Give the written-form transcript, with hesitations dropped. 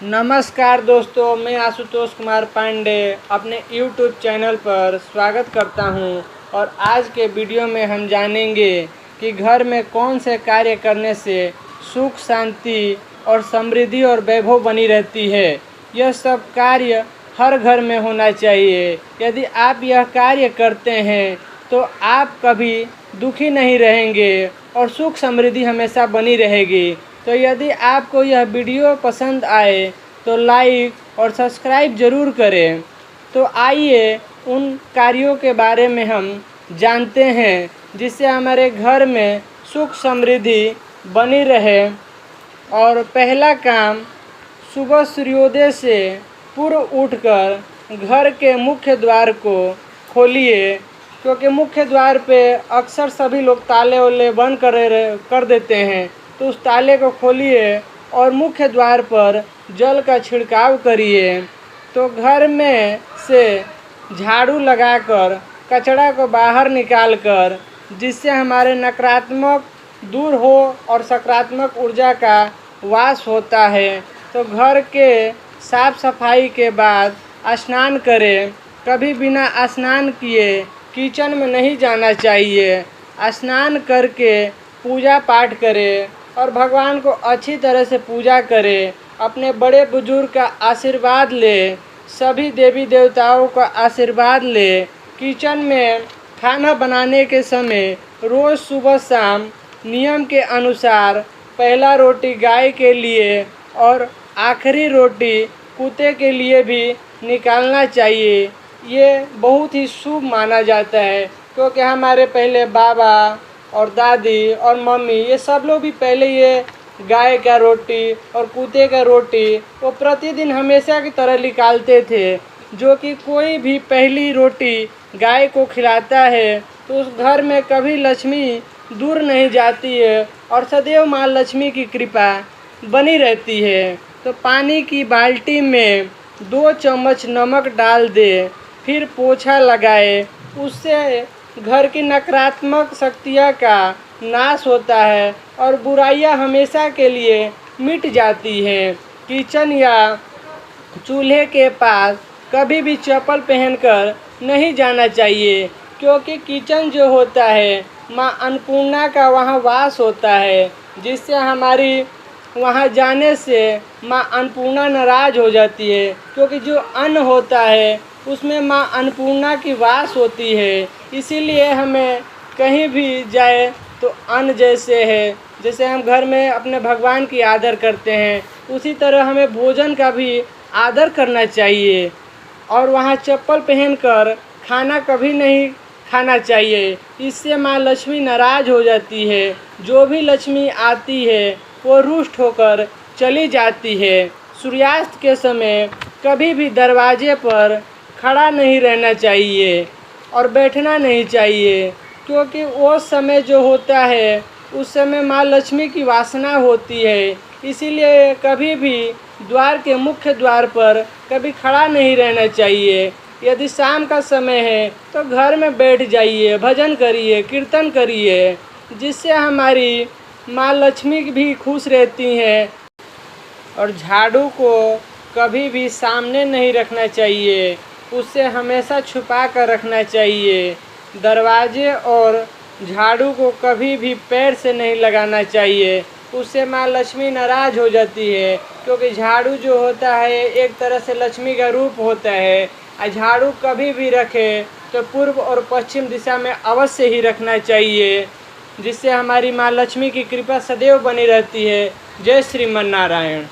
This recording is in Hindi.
नमस्कार दोस्तों, मैं आशुतोष कुमार पांडे अपने YouTube चैनल पर स्वागत करता हूं। और आज के वीडियो में हम जानेंगे कि घर में कौन से कार्य करने से सुख, शांति और समृद्धि और वैभव बनी रहती है। यह सब कार्य हर घर में होना चाहिए। यदि आप यह कार्य करते हैं तो आप कभी दुखी नहीं रहेंगे और सुख समृद्धि हमेशा बनी रहेगी। तो यदि आपको यह वीडियो पसंद आए तो लाइक और सब्सक्राइब ज़रूर करें। तो आइए उन कार्यों के बारे में हम जानते हैं जिससे हमारे घर में सुख समृद्धि बनी रहे। और पहला काम, सुबह सूर्योदय से पूर्व उठकर घर के मुख्य द्वार को खोलिए, क्योंकि मुख्य द्वार पे अक्सर सभी लोग ताले वाले बंद कर देते हैं। तो उस ताले को खोलिए और मुख्य द्वार पर जल का छिड़काव करिए। तो घर में से झाड़ू लगाकर कचरा को बाहर निकालकर, जिससे हमारे नकारात्मक दूर हो और सकारात्मक ऊर्जा का वास होता है। तो घर के साफ सफाई के बाद स्नान करें। कभी बिना स्नान किए किचन में नहीं जाना चाहिए। स्नान करके पूजा पाठ करें और भगवान को अच्छी तरह से पूजा करें। अपने बड़े बुजुर्ग का आशीर्वाद ले, सभी देवी देवताओं का आशीर्वाद ले। किचन में खाना बनाने के समय रोज़ सुबह शाम नियम के अनुसार पहला रोटी गाय के लिए और आखिरी रोटी कुत्ते के लिए भी निकालना चाहिए। ये बहुत ही शुभ माना जाता है, क्योंकि हमारे पहले बाबा और दादी और मम्मी ये सब लोग भी पहले ये गाय का रोटी और कुत्ते का रोटी वो प्रतिदिन हमेशा की तरह निकालते थे। जो कि कोई भी पहली रोटी गाय को खिलाता है तो उस घर में कभी लक्ष्मी दूर नहीं जाती है और सदैव माँ लक्ष्मी की कृपा बनी रहती है। तो पानी की बाल्टी में 2 चम्मच नमक डाल दे, फिर पोछा लगाए। उससे घर की नकारात्मक शक्तियाँ का नाश होता है और बुराइयां हमेशा के लिए मिट जाती हैं। किचन या चूल्हे के पास कभी भी चप्पल पहनकर नहीं जाना चाहिए, क्योंकि किचन जो होता है माँ अन्नपूर्णा का वहाँ वास होता है, जिससे हमारी वहाँ जाने से माँ अन्नपूर्णा नाराज़ हो जाती है। क्योंकि जो अन्न होता है उसमें माँ अन्नपूर्णा की वास होती है। इसीलिए हमें कहीं भी जाए तो अन्न जैसे है, जैसे हम घर में अपने भगवान की आदर करते हैं, उसी तरह हमें भोजन का भी आदर करना चाहिए। और वहाँ चप्पल पहनकर खाना कभी नहीं खाना चाहिए। इससे माँ लक्ष्मी नाराज़ हो जाती है। जो भी लक्ष्मी आती है वो रुष्ट होकर चली जाती है। सूर्यास्त के समय कभी भी दरवाजे पर खड़ा नहीं रहना चाहिए और बैठना नहीं चाहिए, क्योंकि वो समय जो होता है उस समय माँ लक्ष्मी की वासना होती है। इसीलिए कभी भी द्वार के मुख्य द्वार पर कभी खड़ा नहीं रहना चाहिए। यदि शाम का समय है तो घर में बैठ जाइए, भजन करिए, कीर्तन करिए, जिससे हमारी माँ लक्ष्मी भी खुश रहती हैं। और झाड़ू को कभी भी सामने नहीं रखना चाहिए, उससे हमेशा छुपा कर रखना चाहिए। दरवाजे और झाड़ू को कभी भी पैर से नहीं लगाना चाहिए, उससे माँ लक्ष्मी नाराज़ हो जाती है। क्योंकि झाड़ू जो होता है एक तरह से लक्ष्मी का रूप होता है। और झाड़ू कभी भी रखे तो पूर्व और पश्चिम दिशा में अवश्य ही रखना चाहिए, जिससे हमारी माँ लक्ष्मी की कृपा सदैव बनी रहती है। जय श्रीमन नारायण।